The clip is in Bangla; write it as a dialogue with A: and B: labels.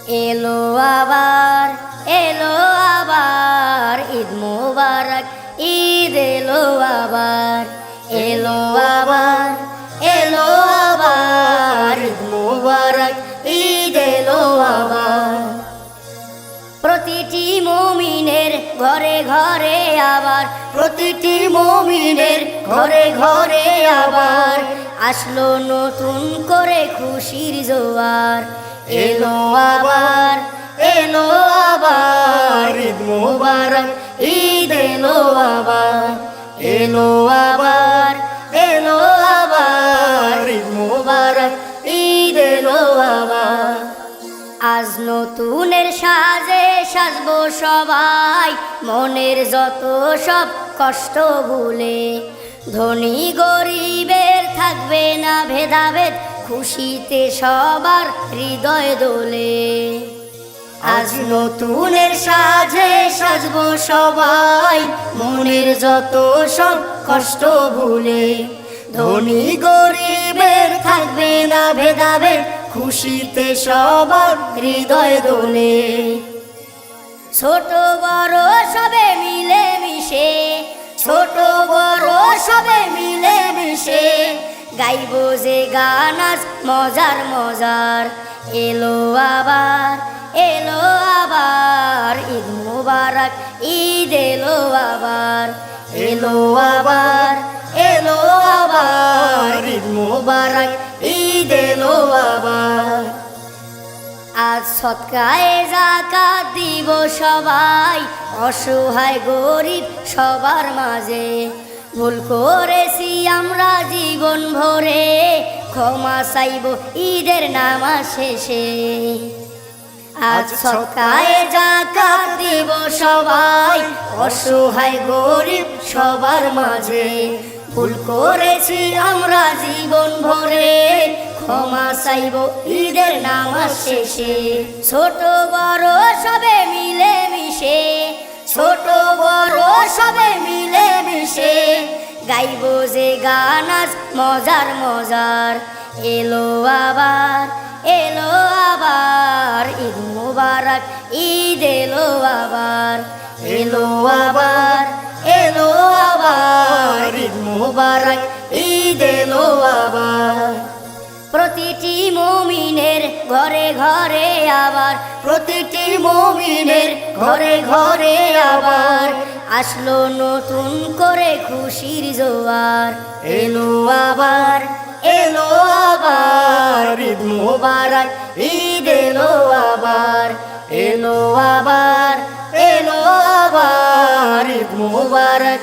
A: এলো আবার এলো আবার ঈদ মোবারক ঈদ এলো আবার এলো আবার এলো আবার ঈদ মোবারক ঈদ এলো আবার প্রতিটি মুমিনের ঘরে ঘরে আবার প্রতিটি মুমিনের ঘরে ঘরে আবার আসলো নতুন করে খুশির জোয়ার এলো আবার এলো আবার ঈদ মোবারক ঈদ এলো আবার এলো আবার এলো আবার ঈদ মোবারক ঈদ এলো আবার আজ নতুনের সাজে সাজবো সবাই মনের যত সব কষ্ট ভুলে ধনী গরিবের থাকবে না ভেদাভেদ খুশিতে সবার হৃদয় দোলে আজ নতুনের সাজে সাজবো সবাই মনের যত সব কষ্ট ভুলে ধনী গরিবের থাকবে না ভেদাভেদ খুশিতে সবার হৃদয় দোলে ছোট বড় সবে মিলে মিশে ছোট বড় সবে মিলে মিশে গাইবো যে গান আজ মজার মজার এলো আবার এলো আবার ঈদ মোবারক ঈদ এলো আবার এলো আবার এলো আবার ঈদ মোবারক ঈদ এলো আবার আজ সৎকায়ে যাকাত দিব সবাই অসহায় গরিব সবার মাঝে ভুল করেছি আমরা জীবন ভরে ক্ষমা চাইব ঈদের নামাজ শেষে আজ সৎকায়ে যাকাত দিব সবাই অসহায় গরিব সবার মাঝে ভুল করেছি আমরা জীবন ভরে ক্ষমা চাইব ঈদের নামাজ শেষে ছোট বড় সবে মিলে মিশে ছোট বড় সবে মিলে মিশে গাইবো যে গান আজ মজার মজার এলো আবার এলো আবার ঈদ মোবারক ঈদ এলো আবার এলো আবার এলো আবার ঈদ মোবারক ঈদ এলো আবার প্রতিটি মুমিনের ঘরে ঘরে আবার প্রতিটি মুমিনের ঘরে ঘরে আবার আসলো নতুন করে খুশির জোয়ার এলো আবার এলো আবার ঈদ মোবারক ঈদ এলো আবার এলো আবার এলো আবার ঈদ মোবারক